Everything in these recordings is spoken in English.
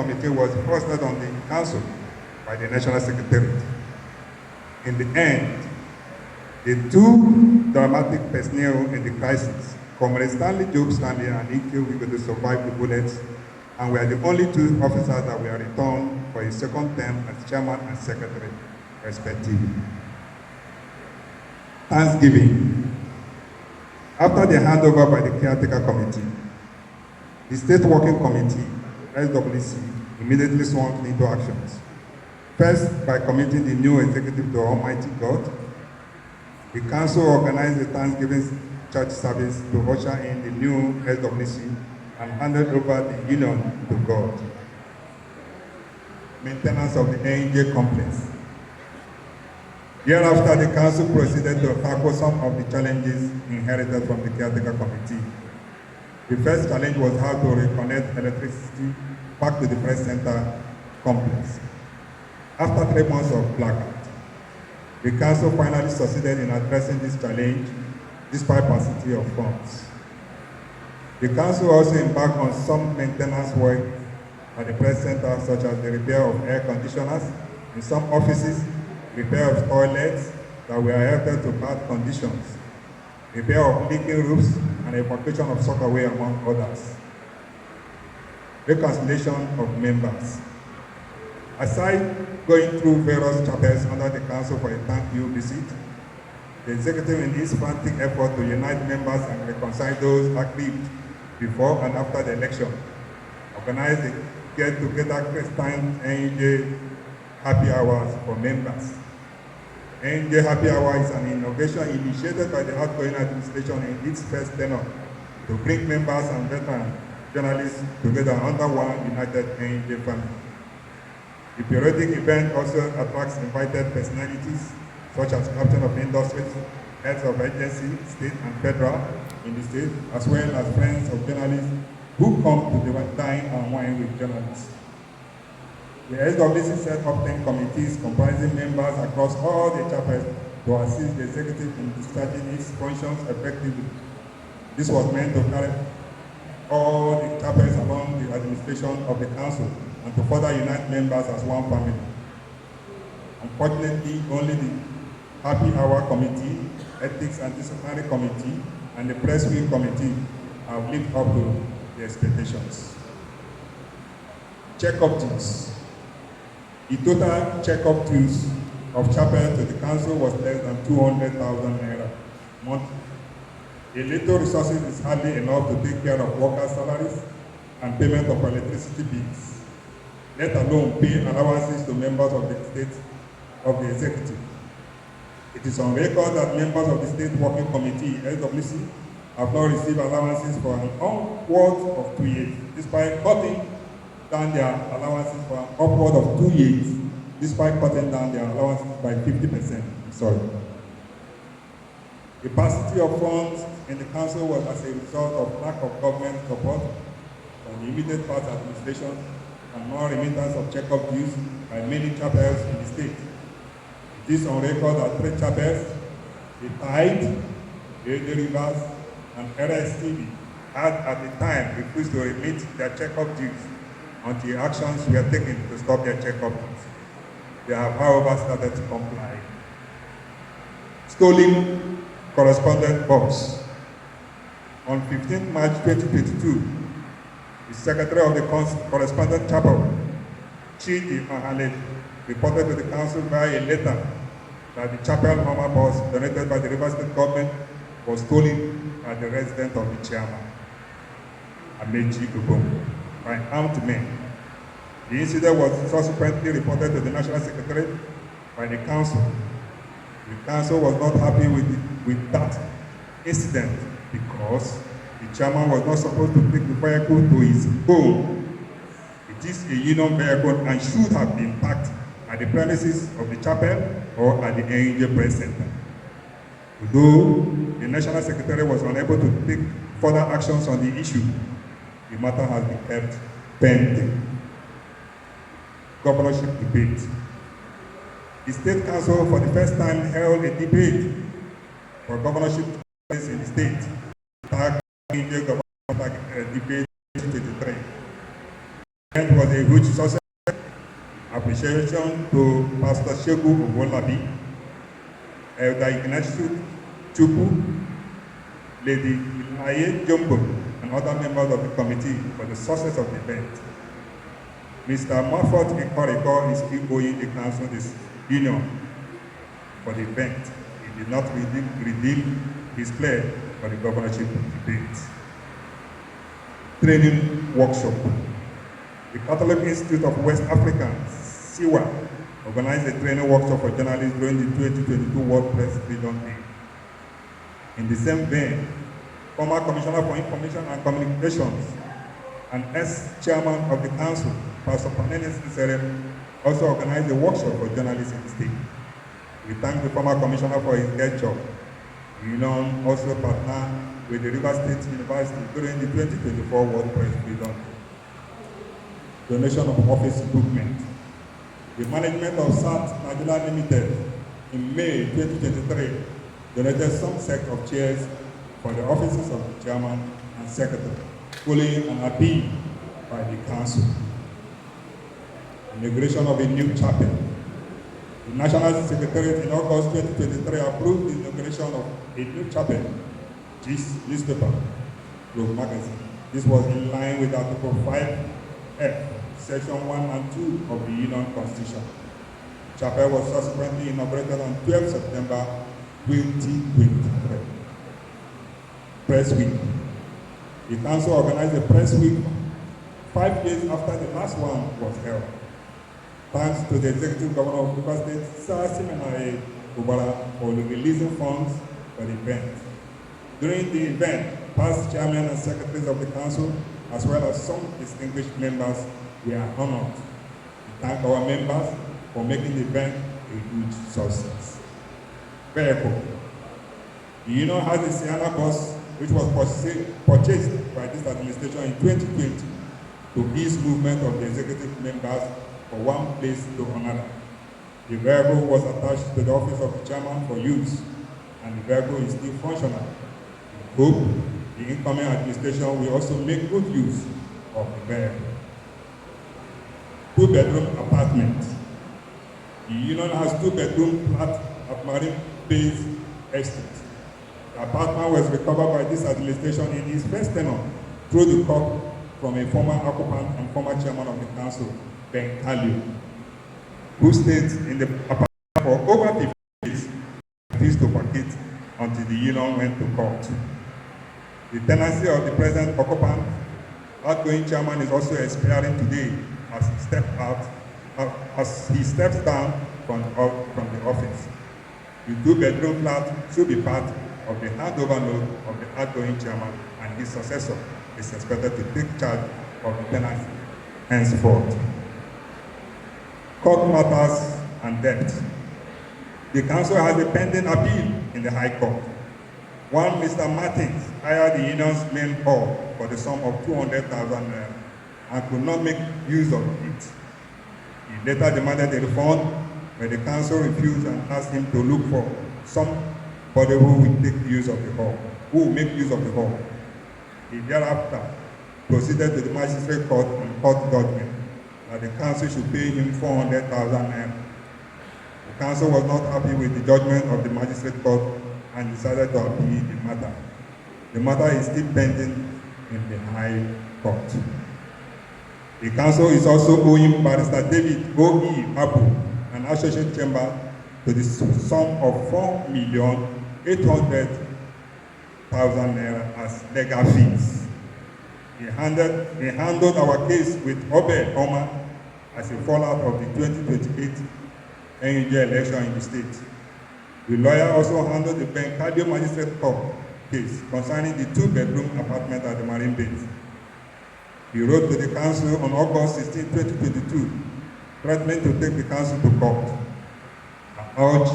committee was foisted on the council by the National Secretariat. In the end, the two dramatic personnel in the crisis, Comrade Stanley Job Stanley and Ike Wigodo, survived the bullets and were the only two officers that were returned for a second term as chairman and secretary, respectively. Thanksgiving. After the handover by the caretaker committee, the State Working Committee, SWC, immediately swung into actions. First, by committing the new executive to Almighty God, the council organized a Thanksgiving church service to usher in the new SWC and handed over the union to God. Maintenance of the ANJ complex. Thereafter, the council proceeded to tackle some of the challenges inherited from the caretaker committee. The first challenge was how to reconnect electricity back to the press center complex. After 3 months of blackout, the council finally succeeded in addressing this challenge despite paucity of funds. The council also embarked on some maintenance work at the press center, such as the repair of air conditioners in some offices, repair of toilets that were headed to bad conditions, repair of leaking roofs, and evacuation of soccerway, among others. Reconciliation of members. Aside going through various chapters under the council for a thank you visit, the executive, in its frantic effort to unite members and reconcile those aggrieved before and after the election, organized a get-together Christian ANJ happy hours for members. ANJ happy hour is an innovation initiated by the outgoing administration in its first tenure to bring members and veteran journalists together under one united ANJ family. The periodic event also attracts invited personalities such as captain of industries, heads of agency, state and federal in the state, as well as friends of journalists who come to the dine and wine with journalists. The SWC set up 10 committees comprising members across all the chapters to assist the executive in discharging its functions effectively. This was meant to carry all the chapters along the administration of the council and to further unite members as one family. Unfortunately, only the Happy Hour Committee, Ethics and Disciplinary Committee, and the Press Week Committee have lived up to the expectations. Check-up dues. The total check-up dues of chapel to the council was less than 200,000 naira monthly. A little resources is hardly enough to take care of workers' salaries and payment of electricity bills, let alone pay allowances to members of the state of the executive. It is on record that members of the State Working Committee, SWC, have not received allowances for an upward of 2 years, despite cutting down their allowances for an upward of 2 years, despite cutting down their allowances by 50%. The paucity of funds in the council was as a result of lack of government support from the immediate past administration and non-remittance of check-up dues by many chapters in the state. It is on record that 3 chapters, the Tide, the Rivers, and RSTV, had at the time refused to remit their check-up dues until actions were taken to stop their check-up dues. They have, however, started to comply. Stolen correspondent box. On 15 March 2022, the Secretary of the Correspondent Chapel, Chidi Mahale, reported to the council via a letter that the chapel Mama bus donated by the River State government was stolen at the residence of the chairman, Amechi Ubongo, by armed men. The incident was subsequently reported to the National Secretary by the council. The council was not happy with that incident because the chairman was not supposed to take the vehicle to his home. It is a union vehicle and should have been parked at the premises of the chapel or at the ANJ Press Center. Though the National Secretary was unable to take further actions on the issue, the matter has been kept pending. Governorship debate. The State Council for the first time held a debate for governorship in the state. Debate 23. event was a huge success. Appreciation to Pastor Shegu Obolabi, Elder Ignatius Chukwu, Lady Ilaye Jumbo, and other members of the committee for the success of the event. Mr. Marford Ikoriko is still owing the council this union for the event. He did not redeem his pledge for the governorship debate. Training workshop. The Catholic Institute of West Africa, SIWA, organized a training workshop for journalists during the 2022 World Press Freedom Day. In the same vein, former Commissioner for Information and Communications and ex-chairman of the council, Pastor Panenis Serem, also organized a workshop for journalists in the state. We thank the former commissioner for his great job. The union also partnered with the River State University during the 2024 World Press Freedom Day. Donation of office equipment. The management of SAT Nigeria Limited in May 2023 donated some set of chairs for the offices of the chairman and secretary, following an appeal by the council. Inauguration of a new chapel. The National Secretariat in August 2023 approved the inauguration of a new chapel, this newspaper, Globe Magazine. This was in line with Article 5F, Section 1 and 2 of the Union Constitution. The chapel was subsequently inaugurated on 12 September 2023. Press Week. The council organized a press week 5 days after the last one was held. Thanks to the Executive Governor of River State, Sir Simenae Ubara, for releasing funds for the event. During the event, past chairmen and secretaries of the council, as well as some distinguished members, we are honored. We thank our members for making the event a huge success. Vehicle. The union has a Sienna bus which was purchased by this administration in 2020 to ease movement of the executive members from one place to another. The vehicle was attached to the office of the chairman for use, and the vehicle is still functional. We hope the incoming administration will also make good use of the vehicle. 2-bedroom apartment. The union has 2-bedroom flat at Marine Base Estate. The apartment was recovered by this administration in its first tenure through the court from a former occupant and former chairman of the council, Ben Kalio, who stayed in the apartment for over 50 days, refused to vacate until the union went to court. The tenancy of the present occupant, outgoing chairman, is also expiring today as he steps down from the office. The 2-bedroom flat should be part of the handover note of the outgoing chairman, and his successor is expected to take charge of the tenancy henceforth. Court matters and debt. The council has a pending appeal in the High Court. One Mr. Martins hired the union's main hall for the sum of 200,000 naira and could not make use of it. He later demanded a refund, but the council refused and asked him to look for somebody who will make use of the hall. He thereafter proceeded to the magistrate court and court judgment that the council should pay him 400,000 naira. The council was not happy with the judgment of the magistrate court and decided to appeal the matter. The matter is still pending in the High Court. The council is also owing Barrister David O.E. Abu, an associate chamber, to the sum of 4,800,000 naira as legal fees. He handled our case with Obed Omar as a fallout of the 2028 NUJ election in the state. The lawyer also handled the Ben Cardio Magistrate Court case concerning the 2-bedroom apartment at the Marine Base. He wrote to the council on August 16, 2022, threatening to take the council to court. I urge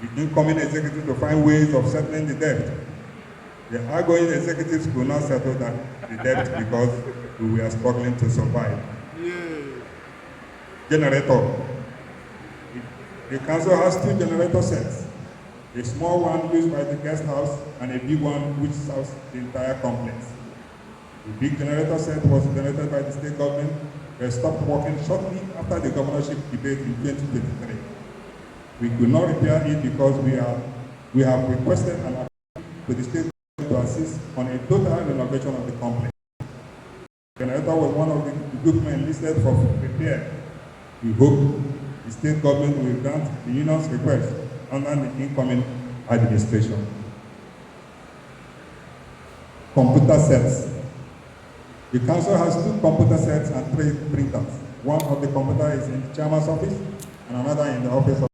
the incoming executive to find ways of settling the debt. The outgoing executives could not settle the debt because we were struggling to survive. Generator. The council has 2 generator sets. A small one used by the guest house and a big one which serves the entire complex. The big generator set was donated by the state government, They stopped working shortly after the governorship debate in 2023. We could not repair it because we have requested an appeal to the state to assist on a total renovation of the complex. The generator was one of the equipment listed for repair. We hope the state government will grant the union's request under the incoming administration. Computer sets. The council has 2 computer sets and 3 printers. One of the computers is in the chairman's office and another in the office of